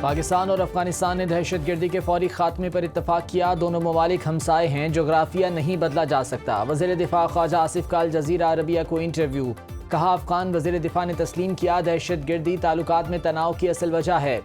पाकिस्तान और अफगानिस्तान ने दहशतगर्दी के फौरी खात्मे पर इत्तफाक किया। दोनों ममालिक हमसाए हैं, जोग्राफिया नहीं बदला जा सकता। वज़ीर दिफा ख्वाजा आसिफ का अल जज़ीरा अरबिया को इंटरव्यू। कहा, अफगान वज़ीर दिफा ने तस्लीम किया, दहशतगर्दी ताल्लुकात में तनाव की असल वजह है।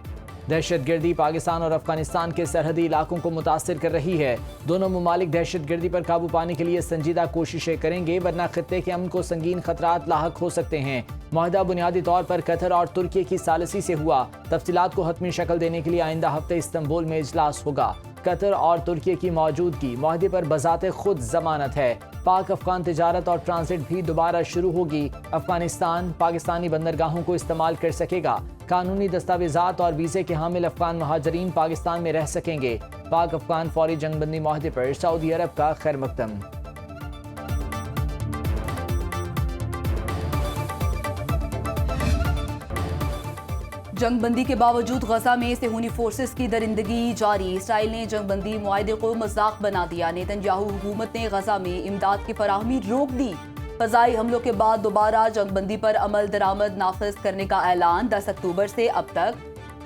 दहशतगर्दी पाकिस्तान और अफगानिस्तान के सरहदी इलाकों को मुतासिर कर रही है। दोनों ममालिक दहशतगर्दी पर काबू पाने के लिए संजीदा कोशिशें करेंगे, वरना खित्ते के अमन को संगीन खतरात लाहक हो सकते हैं। मुआहदा बुनियादी तौर पर कतर और तुर्की की सालिसी से हुआ। तफसीलात को हतमी शक्ल देने के लिए आइंदा हफ्ते इस्तंबुल में इजलास होगा। कतर और तुर्की की मौजूदगी मुआहदे पर बजाते खुद जमानत है। पाक अफगान तिजारत और ट्रांजिट भी दोबारा शुरू होगी। अफगानिस्तान पाकिस्तानी बंदरगाहों को इस्तेमाल कर सकेगा। कानूनी दस्तावेजात और वीज़े के हामिल अफगान महाजरीन पाकिस्तान में रह सकेंगे। पाक अफगान फौरी जंगबंदी मुआहदे पर सऊदी अरब का खैर मकदम। जंगबंदी के बावजूद गजा में सेहूनी फोर्सेस की दरिंदगी जारी। इसराइल ने जंगबंदी मुआहदे को मजाक बना दिया। नेतन्याहू हुकूमत ने गजा में इमदाद की फराहमी रोक दी। फ़ज़ाई हमलों के बाद दोबारा जंगबंदी पर अमल दरामद नाफिज करने का ऐलान। 10 अक्टूबर से अब तक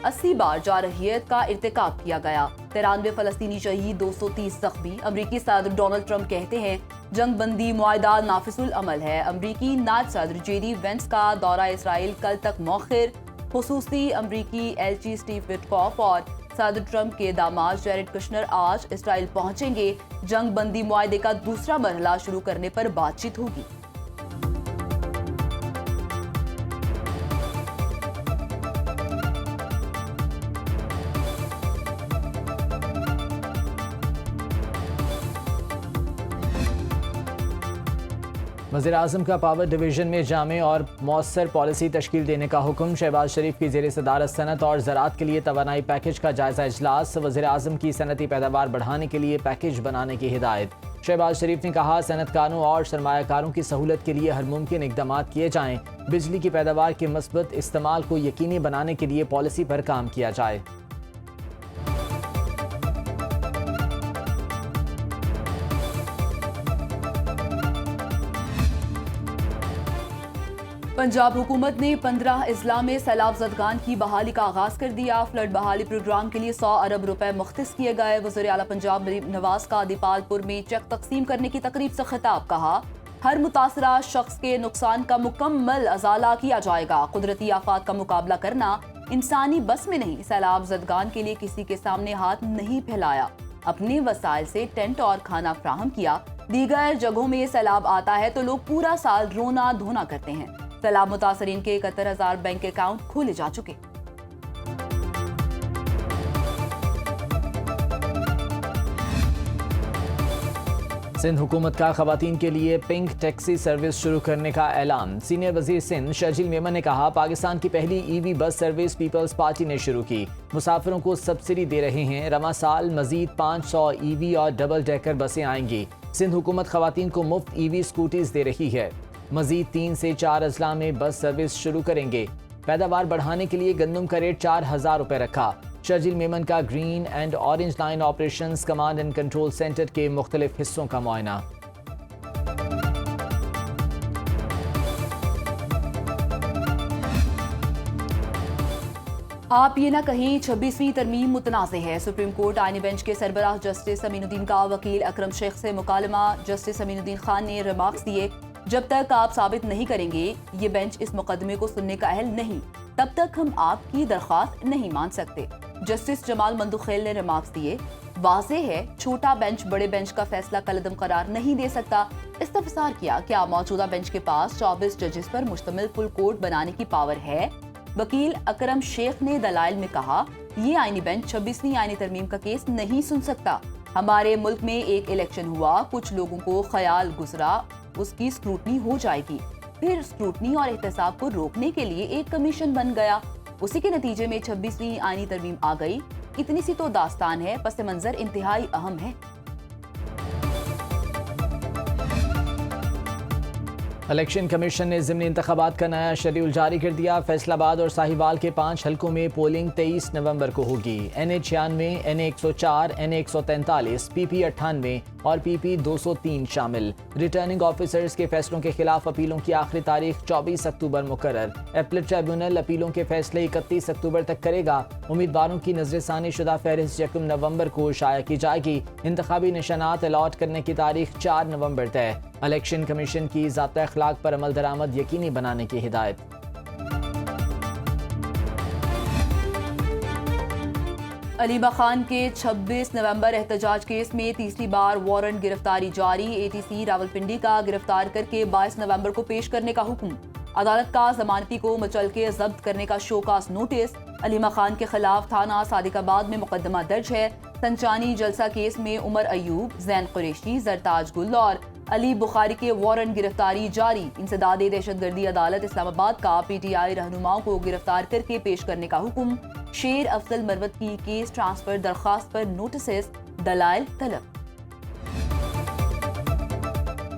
80 बार जारहियत का इर्तिकाब किया गया। 93 फ़लस्तीनी शहीद, 230 ज़ख्मी। अमरीकी सदर डोनाल्ड ट्रंप कहते हैं, जंगबंदी मुआहदा नाफिजुल अमल है। अमरीकी नायब सदर जेडी वेंस का दौरा इसराइल कल तक मौखिर। खुसूसी अमरीकी एलची स्टीव विटकॉफ और सदर ट्रंप के दामाद जेरेड कुशनर आज इसराइल पहुंचेंगे। जंग बंदी मुआहदे का दूसरा मरहला शुरू करने पर बातचीत होगी। वज़ीर आज़म का पावर डिवीज़न में जामे और मौसर पॉलिसी तश्कील देने का हुक्म। शहबाज शरीफ की ज़ेर सदारत सनत और ज़राअत के लिए तवानाई पैकेज का जायज़ा इजलास। वज़ीर आज़म की सनती पैदावार बढ़ाने के लिए पैकेज बनाने की हिदायत। शहबाज शरीफ ने कहा, सनतकारों और सरमायाकारों की सहूलत के लिए हर मुमकिन इक़दाम किए जाएँ। बिजली की पैदावार के मस्बत इस्तेमाल को यकीनी बनाने के लिए पॉलिसी पर काम किया जाए। पंजाब हुकूमत ने 15 अजला में सैलाब ज़दगान की बहाली का आगाज कर दिया। फ्लड बहाली प्रोग्राम के लिए 100 अरब रुपए मुख्तस किए गए। वज़ीर आला पंजाब नवाज का दीपालपुर में चेक तकसीम करने की तकरीब से खिताब। कहा, हर मुतासरा शख्स के नुकसान का मुकम्मल अजाला किया जाएगा। कुदरती आफात का मुकाबला करना इंसानी बस में नहीं। सैलाब ज़दगान के लिए किसी के सामने हाथ नहीं फैलाया। अपने वसाइल से टेंट और खाना फ्राहम किया। दीगर जगहों में सैलाब आता है तो लोग पूरा साल रोना धोना करते हैं। सैलाब मुतासरीन के 71,000 बैंक अकाउंट खोले जा चुके। सिंध हुकूमत का खवातीन के लिए पिंक टैक्सी सर्विस शुरू करने का ऐलान। सीनियर वजीर सिंध शर्जील मेमन ने कहा, पाकिस्तान की पहली EV bus service peoples party ने शुरू की। मुसाफिरों को सब्सिडी दे रहे हैं। रवां साल मजीद 500 ईवी और डबल डेकर बसें आएंगी। सिंध हुकूमत खवातीन को मुफ्त ईवी स्कूटीज दे रही है। मजीद 3 से 4 अजला में बस सर्विस शुरू करेंगे। पैदावार बढ़ाने के लिए गंदम का रेट 4,000 रुपये रखा। शर्जील मेमन का green and orange line operations command and control centre के मुख्तलिफ हिस्सों का मुआयना। आप ये ना कहें, 26वीं तरमीम मुतनाज़ है। सुप्रीम कोर्ट आईनी बेंच के सरबराह जस्टिस अमीनुद्दीन का वकील अकरम शेख से मुकालमा। जस्टिस अमीनुद्दीन खान ने रिमार्क्स दिए, जब तक आप साबित नहीं करेंगे ये बेंच इस मुकदमे को सुनने का अहल नहीं, तब तक हम आपकी दरख्वास्त नहीं मान सकते। जस्टिस जमाल मंदुखेल ने रिमार्क्स दिए, वाज़ेह है छोटा बेंच बड़े बेंच का फैसला कलअदम करार नहीं दे सकता। इस्तफसार किया, क्या मौजूदा बेंच के पास 24 जजेस पर मुश्तमिल फुल कोर्ट बनाने की पावर है? वकील अकरम शेख ने दलाइल में कहा, ये आईनी बेंच 26वीं आईनी तरमीम का केस नहीं सुन सकता। हमारे मुल्क में एक इलेक्शन हुआ, कुछ लोगों को ख्याल गुजरा उसकी स्क्रूटनी हो जाएगी, फिर स्क्रूटनी और एहतसाब को रोकने के लिए एक कमीशन बन गया। उसी के नतीजे में 26वीं आईनी तरमीम आ गई। इतनी सी तो दास्तान है, पस मंजर इंतहाई अहम है। इलेक्शन कमीशन ने ज़िमनी इंतखाबात का नया शेड्यूल जारी कर दिया। फैसलाबाद और साहिवाल के 5 हलकों में पोलिंग 23 नवंबर को होगी। NA96, NA104, NA143, PP 98 और PP 203 शामिल। रिटर्निंग ऑफिसर्स के फैसलों के खिलाफ अपीलों की आखिरी तारीख 24 अक्टूबर मुकर्रर। एपलेट ट्रिब्यूनल अपीलों के फैसले 31 अक्टूबर तक करेगा। उम्मीदवारों की नजरसानी शुदा फहरिस्त 1 नवंबर को शाया की जाएगी। इंतखाबी निशानात अलॉट करने की तारीख 4 नवंबर तय। इलेक्शन कमीशन की ज़ाब्ता अखलाक पर अमल दरामद यकीनी बनाने की हिदायत। अलीमा खान के 26 नवंबर एहतजाज केस में तीसरी बार वारंट गिरफ्तारी जारी। ATC रावलपिंडी का गिरफ्तार करके 22 नवंबर को पेश करने का हुक्म। अदालत का जमानती को मचल के जब्त करने का शोकास नोटिस। अलीमा खान के खिलाफ थाना सादिकाबाद में मुकदमा दर्ज है। संचानी जलसा केस में उमर अयूब, जैन कुरैशी, जरताज गुल और अली बुखारी के वारंट गिरफ्तारी जारी। इंसदाद दहशतगर्दी अदालत इस्लामाबाद का PTI रहनुमाओं को गिरफ्तार करके पेश करने का हुक्म। शेर अफजल मरवत की केस ट्रांसफर दरखास्त पर नोटिस, दलाइल तलब।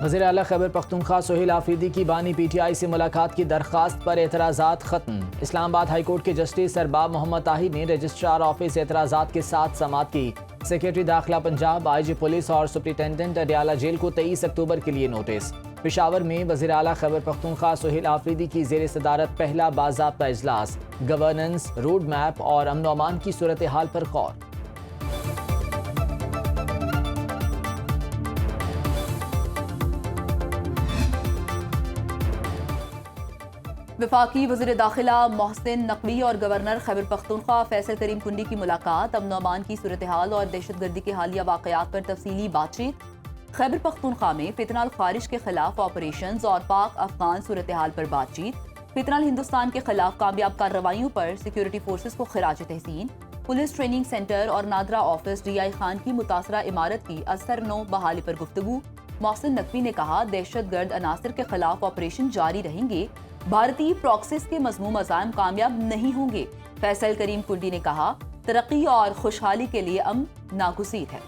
वज़ीर आला खैबर पख्तूनख्वा सोहेल आफरीदी की बानी PTI से मुलाकात की दरखास्त पर एतराज़ात खत्म। इस्लामाबाद हाई कोर्ट के जस्टिस अरबाब मोहम्मद ताहिर ने रजिस्ट्रार ऑफिस एतराज़ात के साथ समाअत की। सेक्रेटरी दाखिला पंजाब, IG पुलिस और सुप्रिटेंडेंट अडियाला जेल को 23 अक्टूबर के लिए नोटिस। पेशावर में वज़ीर आला खैबर पख्तूनख्वा सोहेल आफरीदी की ज़ेर सदारत पहला बाज़ाब्ता इजलास। गवर्नेंस, रोड मैप और अमन व अमान की सूरत हाल पर गौर। वफाकी वज़ीर दाखिला मोहसिन नकवी और गवर्नर खैबर पख्तूनख्वा फैसल करीम कुंडी की मुलाकात। अमन अमान की सूरत हाल और दहशतगर्दी के हालिया वाक़यात पर तफसीली बातचीत। खैबर पख्तूनख्वा में फितनाल खारिज के खिलाफ ऑपरेशन और पाक अफगान सूरत हाल पर बातचीत। फितनाल हिंदुस्तान के खिलाफ कामयाब कार्रवाइयों पर सिक्योरिटी फोर्सेस को खिराज तहसीन। पुलिस ट्रेनिंग सेंटर और नादरा ऑफिस DI खान की मुतासरा इमारत की असर नो बहाली पर गुफ्तगू। मोहसिन नकवी ने कहा, दहशतगर्द अनासर के खिलाफ ऑपरेशन जारी रहेंगे। भारतीय प्रॉक्सिस के मज़मूम अज़ाइम कामयाब नहीं होंगे। फैसल करीम कुंडी ने कहा, तरक्की और खुशहाली के लिए अमन नागुज़ीर है।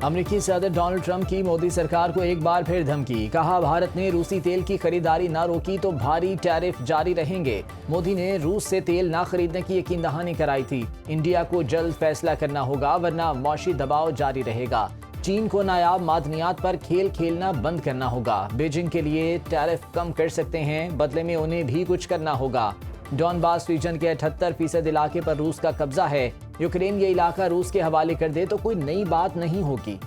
अमरीकी सदर डोनाल्ड ट्रंप की मोदी सरकार को एक बार फिर धमकी। कहा, भारत ने रूसी तेल की खरीदारी ना रोकी तो भारी टैरिफ जारी रहेंगे। मोदी ने रूस से तेल ना खरीदने की यकीन दहानी कराई थी। इंडिया को जल्द फैसला करना होगा वरना मौशी दबाव जारी रहेगा। चीन को नायाब मादनियात पर खेल खेलना बंद करना होगा। बीजिंग के लिए टैरिफ कम कर सकते हैं, बदले में उन्हें भी कुछ करना होगा। डॉनबास रीजन के 78% इलाके पर रूस का कब्जा है। यूक्रेन ये इलाका रूस के हवाले कर दे तो कोई नई बात नहीं होगी।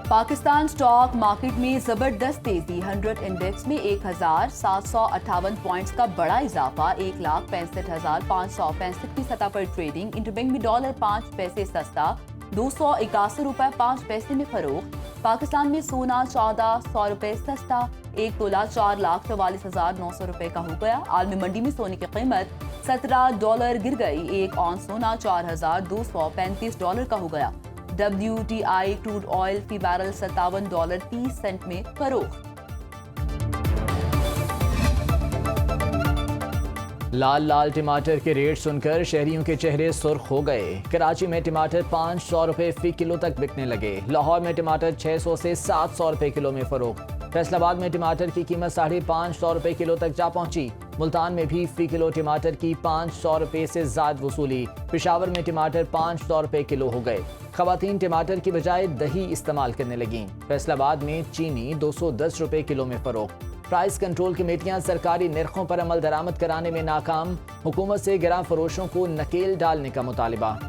पाकिस्तान स्टॉक मार्केट में जबरदस्त तेजी। 100 इंडेक्स में 1758 पॉइंट्स का बड़ा इजाफा। 1,65,565 की सतह पर ट्रेडिंग। इंटरबैंक में डॉलर 5 पैसे सस्ता, 281 रुपए 5 पैसे में फरोख्त। पाकिस्तान में सोना 1400 रुपए सस्ता, 1 तोला $4,44,900 रुपए का हो गया। आलमी मंडी में सोने की कीमत $17 गिर गई। 1 औंस सोना $4,235 का हो गया। WTI क्रूड ऑयल फी बैरल $57.30 में फरोख्त। लाल लाल टमाटर के रेट सुनकर शहरियों के चेहरे सुर्ख हो गए। कराची में टमाटर 500 रुपए फी किलो तक बिकने लगे। लाहौर में टमाटर 600 से 700 रुपए किलो में फरोख्त। फैसलाबाद में टमाटर की कीमत 550 रुपए किलो तक जा पहुंची। मुल्तान में भी फी किलो टमाटर की 500 रुपए से ज्यादा वसूली। पेशावर में टमाटर 500 रुपए किलो हो गए। खवातीन टमाटर की बजाय दही इस्तेमाल करने लगीं। फैसलाबाद में चीनी 210 रुपए किलो में फरोख्त। प्राइस कंट्रोल कमेटियां सरकारी निर्खों पर अमल दरामद कराने में नाकाम। हुकूमत से गिरां फरोशों को नकेल डालने का मुतालिबा।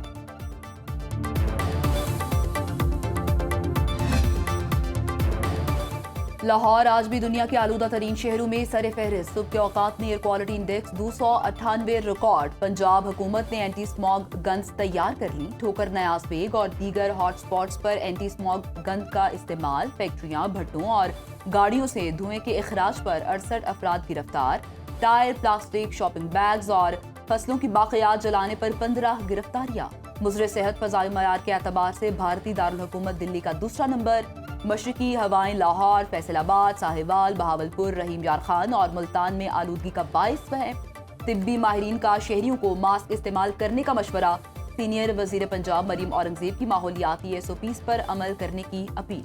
लाहौर आज भी दुनिया के आलूदा तरीन शहरों में सर फहरिस्त। सुबह के औकात में air quality index 298 record. Punjab हुकूमत ने एंटी स्मॉग गन्स तैयार कर ली। ठोकर नयाज बेग और दीगर हॉट स्पॉट्स पर एंटी स्मॉग गन का इस्तेमाल। फैक्ट्रियां, भट्टों और गाड़ियों से धुएं के अखराज पर 68 अफराद गिरफ्तार। टायर, प्लास्टिक, शॉपिंग बैग्स और फसलों की बाकियात जलाने पर 15 गिरफ्तारियां। मुज़र सेहत फ़ज़ाई मयार के एतबार से भारतीय दारुल हुकूमत दिल्ली का दूसरा नंबर। मशरकी हवाएं लाहौर, फैसलाबाद, साहिवाल, बहावलपुर, रहीम यार खान और मुल्तान में आलूदगी का 22 है। तिब्बी माहिरीन का शहरियों को मास्क इस्तेमाल करने का मशवरा। सीनियर वजीर पंजाब मरीम औरंगजेब की माहौलियाती SOPs पर अमल करने की अपील।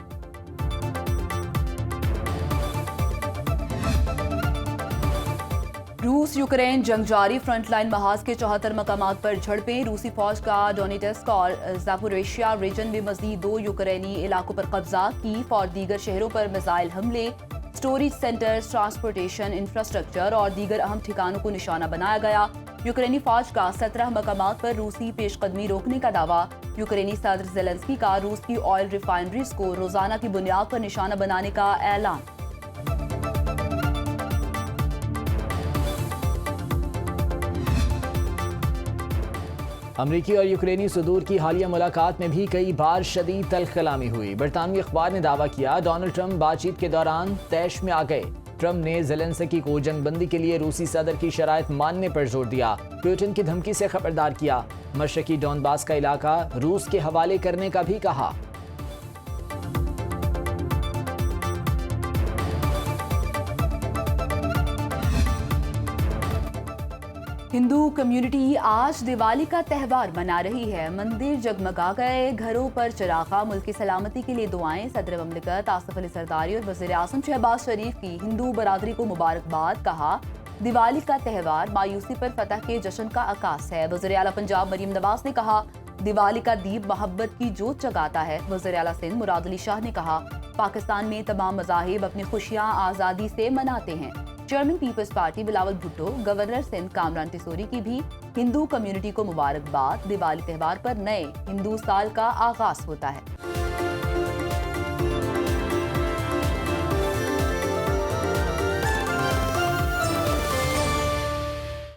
रूस यूक्रेन जंग जारी, फ्रंटलाइन महाज के 74 मकामात पर झड़पें। रूसी फौज का डोनेट्स्क और ज़ापोरिशिया रीजन में मजीद 2 यूक्रेनी इलाकों पर कब्जा। कीव और दीगर शहरों पर मिसाइल हमले। स्टोरेज सेंटर्स, ट्रांसपोर्टेशन इंफ्रास्ट्रक्चर और दीगर अहम ठिकानों को निशाना बनाया गया। यूक्रेनी फौज का 17 मकामात पर रूसी पेशकदमी रोकने का दावा। यूक्रेनी सदर ज़ेलेंस्की का रूस की ऑयल रिफाइनरीज को रोजाना की बुनियाद पर निशाना बनाने का ऐलान। अमरीकी और यूक्रेनी सदूर की हालिया मुलाकात में भी कई बार शदीद तल्ख-कलामी हुई। बरतानवी अखबार ने दावा किया डोनाल्ड ट्रंप बातचीत के दौरान तैश में आ गए। ट्रंप ने ज़ेलेंस्की को जंगबंदी के लिए रूसी सदर की शराइत मानने पर जोर दिया। पुतिन की धमकी से खबरदार किया। मशरकी डोनबास का इलाका रूस के हवाले करने का भी कहा। हिंदू कम्युनिटी आज दिवाली का त्यौहार मना रही है। मंदिर जगमगा गए, घरों पर चिरागा। मुल्क की सलामती के लिए दुआएं। सदर ममलिकत आसिफ अली जरदारी और वज़ीर आज़म शहबाज शरीफ की हिंदू बरादरी को मुबारकबाद। कहा दिवाली का त्यौहार मायूसी पर फतह के जश्न का आकाश है। वज़ीर आला पंजाब मरीम नवाज ने कहा दिवाली का दीप मोहब्बत की जोत जगाता है। वज़ीर आला सिंध मुराद अली शाह ने कहा पाकिस्तान में तमाम मज़ाहिब अपनी खुशियाँ आज़ादी से मनाते हैं। चेयरमैन पीपल्स पार्टी बिलावल भुट्टो, गवर्नर सिंध कामरान तिसोरी की भी हिंदू कम्युनिटी को मुबारकबाद। दिवाली त्यौहार पर नए हिंदू साल का आगाज होता है।